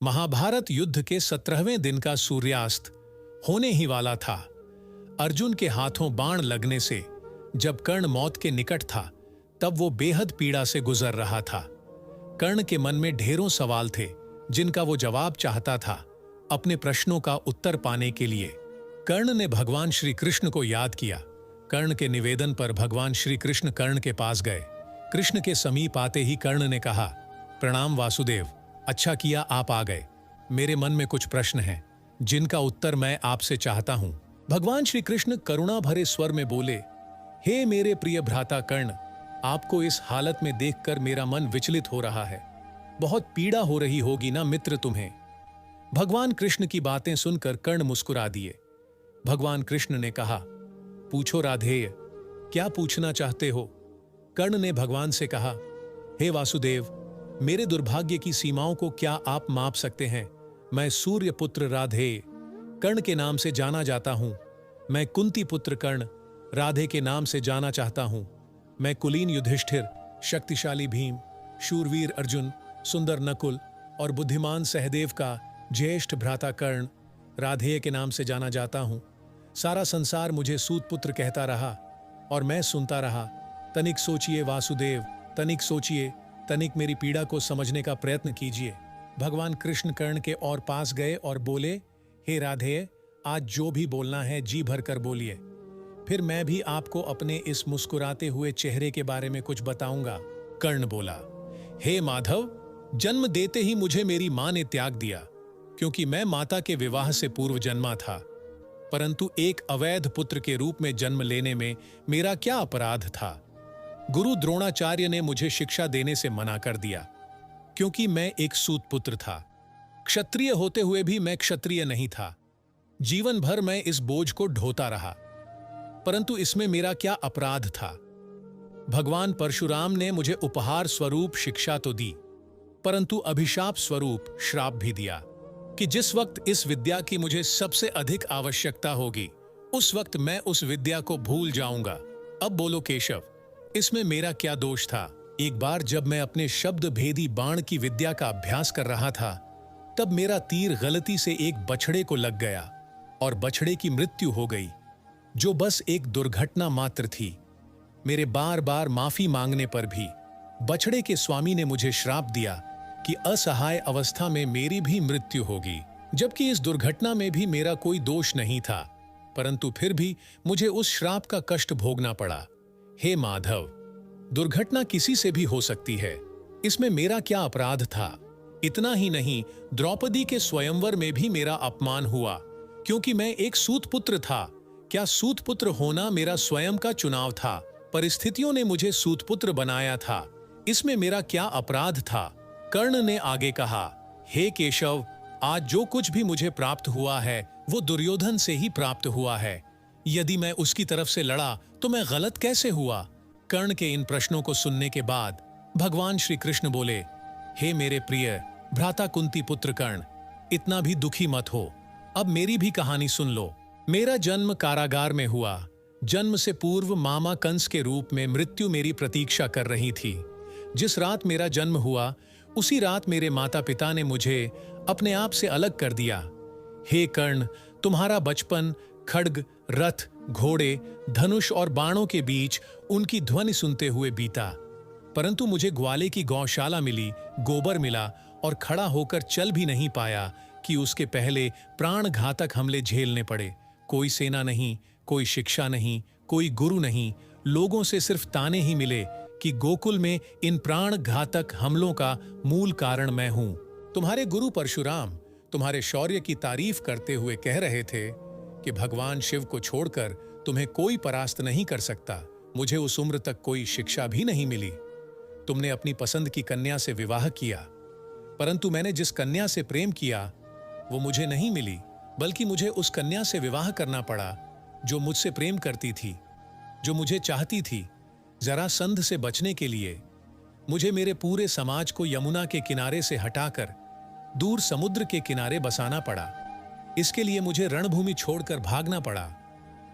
महाभारत युद्ध के 17वें दिन का सूर्यास्त होने ही वाला था। अर्जुन के हाथों बाण लगने से जब कर्ण मौत के निकट था, तब वो बेहद पीड़ा से गुजर रहा था। कर्ण के मन में ढेरों सवाल थे जिनका वो जवाब चाहता था। अपने प्रश्नों का उत्तर पाने के लिए कर्ण ने भगवान श्री कृष्ण को याद किया। कर्ण के निवेदन पर भगवान श्री कृष्ण कर्ण के पास गए। कृष्ण के समीप आते ही कर्ण ने कहा, प्रणाम वासुदेव, अच्छा किया आप आ गए। मेरे मन में कुछ प्रश्न हैं जिनका उत्तर मैं आपसे चाहता हूं। भगवान श्री कृष्ण करुणा भरे स्वर में बोले, हे मेरे प्रिय भ्राता कर्ण, आपको इस हालत में देखकर मेरा मन विचलित हो रहा है। बहुत पीड़ा हो रही होगी ना मित्र तुम्हें। भगवान कृष्ण की बातें सुनकर कर्ण मुस्कुरा दिए। भगवान कृष्ण ने कहा, पूछो राधेय, क्या पूछना चाहते हो? कर्ण ने भगवान से कहा, हे वासुदेव, मेरे दुर्भाग्य की सीमाओं को क्या आप माप सकते हैं? मैं सूर्य पुत्र राधेय कर्ण के नाम से जाना जाता हूं। मैं कुंती पुत्र कर्ण राधे के नाम से जाना चाहता हूं। मैं कुलीन युधिष्ठिर, शक्तिशाली भीम, शूरवीर अर्जुन, सुंदर नकुल और बुद्धिमान सहदेव का ज्येष्ठ भ्राता कर्ण राधेय के नाम से जाना जाता हूं। सारा संसार मुझे सूत पुत्र कहता रहा और मैं सुनता रहा। तनिक सोचिए वासुदेव, तनिक सोचिए, तनिक मेरी पीड़ा को समझने का प्रयत्न कीजिए। भगवान कृष्ण कर्ण के और पास गए और बोले, हे राधेय, आज जो भी बोलना है जी भर कर बोलिए, फिर मैं भी आपको अपने इस मुस्कुराते हुए चेहरे के बारे में कुछ बताऊंगा। कर्ण बोला, हे माधव, जन्म देते ही मुझे मेरी मां ने त्याग दिया, क्योंकि मैं माता के विवाह से पूर्व जन्मा था। परंतु एक अवैध पुत्र के रूप में जन्म लेने में मेरा क्या अपराध था? गुरु द्रोणाचार्य ने मुझे शिक्षा देने से मना कर दिया, क्योंकि मैं एक सूत पुत्र था। क्षत्रिय होते हुए भी मैं क्षत्रिय नहीं था। जीवन भर मैं इस बोझ को ढोता रहा, परंतु इसमें मेरा क्या अपराध था? भगवान परशुराम ने मुझे उपहार स्वरूप शिक्षा तो दी, परंतु अभिशाप स्वरूप श्राप भी दिया कि जिस वक्त इस विद्या की मुझे सबसे अधिक आवश्यकता होगी, उस वक्त मैं उस विद्या को भूल जाऊंगा। अब बोलो केशव, इसमें मेरा क्या दोष था? एक बार जब मैं अपने शब्द भेदी बाण की विद्या का अभ्यास कर रहा था, तब मेरा तीर गलती से एक बछड़े को लग गया और बछड़े की मृत्यु हो गई, जो बस एक दुर्घटना मात्र थी। मेरे बार बार माफी मांगने पर भी बछड़े के स्वामी ने मुझे श्राप दिया कि असहाय अवस्था में मेरी भी मृत्यु होगी, जबकि इस दुर्घटना में भी मेरा कोई दोष नहीं था, परंतु फिर भी मुझे उस श्राप का कष्ट भोगना पड़ा। हे माधव, दुर्घटना किसी से भी हो सकती है, इसमें मेरा क्या अपराध था? इतना ही नहीं, द्रौपदी के स्वयंवर में भी मेरा अपमान हुआ, क्योंकि मैं एक सूत पुत्र था। क्या सूत पुत्र होना मेरा स्वयं का चुनाव था? परिस्थितियों ने मुझे सूत पुत्र बनाया था, इसमें मेरा क्या अपराध था? कर्ण ने आगे कहा, हे केशव, आज जो कुछ भी मुझे प्राप्त हुआ है वो दुर्योधन से ही प्राप्त हुआ है। यदि मैं उसकी तरफ से लड़ा तो मैं गलत कैसे हुआ? कर्ण के इन प्रश्नों को सुनने के बाद भगवान श्री कृष्ण बोले, हे मेरे प्रिय भ्राता कुंती पुत्र कर्ण, इतना भी दुखी मत हो। अब मेरी भी कहानी सुन लो। मेरा जन्म कारागार में हुआ। जन्म से पूर्व मामा कंस के रूप में मृत्यु मेरी प्रतीक्षा कर रही थी। जिस रात मेरा जन्म हुआ, उसी रात मेरे माता पिता ने मुझे अपने आप से अलग कर दिया। हे कर्ण, तुम्हारा बचपन खड्ग, रथ, घोड़े, धनुष और बाणों के बीच उनकी ध्वनि सुनते हुए बीता। परंतु मुझे ग्वाले की गौशाला मिली, गोबर मिला और खड़ा होकर चल भी नहीं पाया कि उसके पहले प्राण घातक हमले झेलने पड़े। कोई सेना नहीं, कोई शिक्षा नहीं, कोई गुरु नहीं, लोगों से सिर्फ ताने ही मिले कि गोकुल में इन प्राण घातक हमलों का मूल कारण मैं हूं। तुम्हारे गुरु परशुराम तुम्हारे शौर्य की तारीफ करते हुए कह रहे थे कि भगवान शिव को छोड़कर तुम्हें कोई परास्त नहीं कर सकता। मुझे उस उम्र तक कोई शिक्षा भी नहीं मिली। तुमने अपनी पसंद की कन्या से विवाह किया, परंतु मैंने जिस कन्या से प्रेम किया वो मुझे नहीं मिली, बल्कि मुझे उस कन्या से विवाह करना पड़ा जो मुझसे प्रेम करती थी, जो मुझे चाहती थी। जरासंध से बचने के लिए मुझे मेरे पूरे समाज को यमुना के किनारे से हटाकर दूर समुद्र के किनारे बसाना पड़ा। इसके लिए मुझे रणभूमि छोड़कर भागना पड़ा।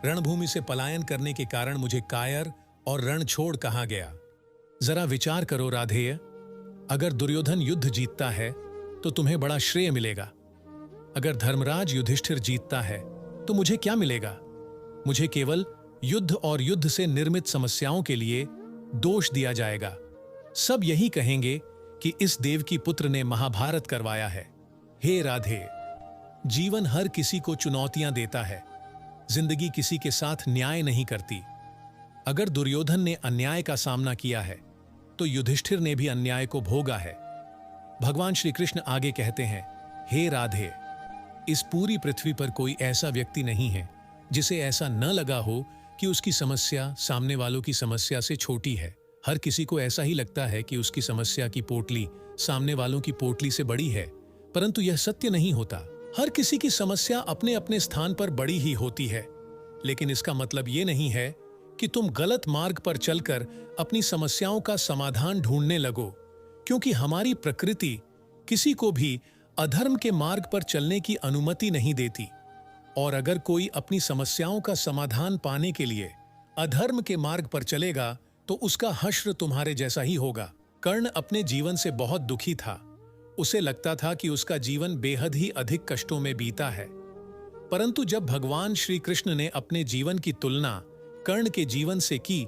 रणभूमि से पलायन करने के कारण मुझे कायर और रणछोड़ कहा गया। जरा विचार करो राधेय, अगर दुर्योधन युद्ध जीतता है तो तुम्हें बड़ा श्रेय मिलेगा। अगर धर्मराज युधिष्ठिर जीतता है तो मुझे क्या मिलेगा? मुझे केवल युद्ध और युद्ध से निर्मित समस्याओं के लिए दोष दिया जाएगा। सब यही कहेंगे कि इस देव की पुत्र ने महाभारत करवाया है। हे राधे, जीवन हर किसी को चुनौतियां देता है। जिंदगी किसी के साथ न्याय नहीं करती। अगर दुर्योधन ने अन्याय का सामना किया है तो युधिष्ठिर ने भी अन्याय को भोगा है। भगवान श्री कृष्ण आगे कहते हैं, हे राधे, इस पूरी पृथ्वी पर कोई ऐसा व्यक्ति नहीं है जिसे ऐसा न लगा हो कि उसकी समस्या सामने वालों की समस्या से छोटी है। हर किसी को ऐसा ही लगता है कि उसकी समस्या की पोटली सामने वालों की पोटली से बड़ी है, परंतु यह सत्य नहीं होता। हर किसी की समस्या अपने अपने स्थान पर बड़ी ही होती है, लेकिन इसका मतलब ये नहीं है कि तुम गलत मार्ग पर चलकर अपनी समस्याओं का समाधान ढूंढने लगो, क्योंकि हमारी प्रकृति किसी को भी अधर्म के मार्ग पर चलने की अनुमति नहीं देती। और अगर कोई अपनी समस्याओं का समाधान पाने के लिए अधर्म के मार्ग पर चलेगा तो उसका हश्र तुम्हारे जैसा ही होगा। कर्ण अपने जीवन से बहुत दुखी था। उसे लगता था कि उसका जीवन बेहद ही अधिक कष्टों में बीता है, परंतु जब भगवान श्री कृष्ण ने अपने जीवन की तुलना कर्ण के जीवन से की,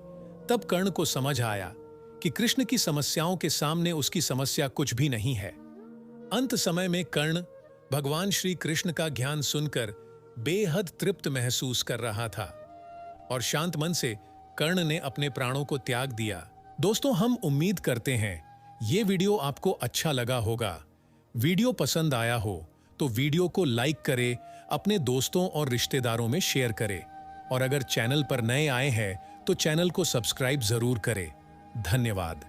तब कर्ण को समझ आया कि कृष्ण की समस्याओं के सामने उसकी समस्या कुछ भी नहीं है। अंत समय में कर्ण भगवान श्री कृष्ण का ज्ञान सुनकर बेहद तृप्त महसूस कर रहा था और शांत मन से कर्ण ने अपने प्राणों को त्याग दिया। दोस्तों, हम उम्मीद करते हैं ये वीडियो आपको अच्छा लगा होगा। वीडियो पसंद आया हो तो वीडियो को लाइक करें, अपने दोस्तों और रिश्तेदारों में शेयर करें, और अगर चैनल पर नए आए हैं तो चैनल को सब्सक्राइब जरूर करें। धन्यवाद।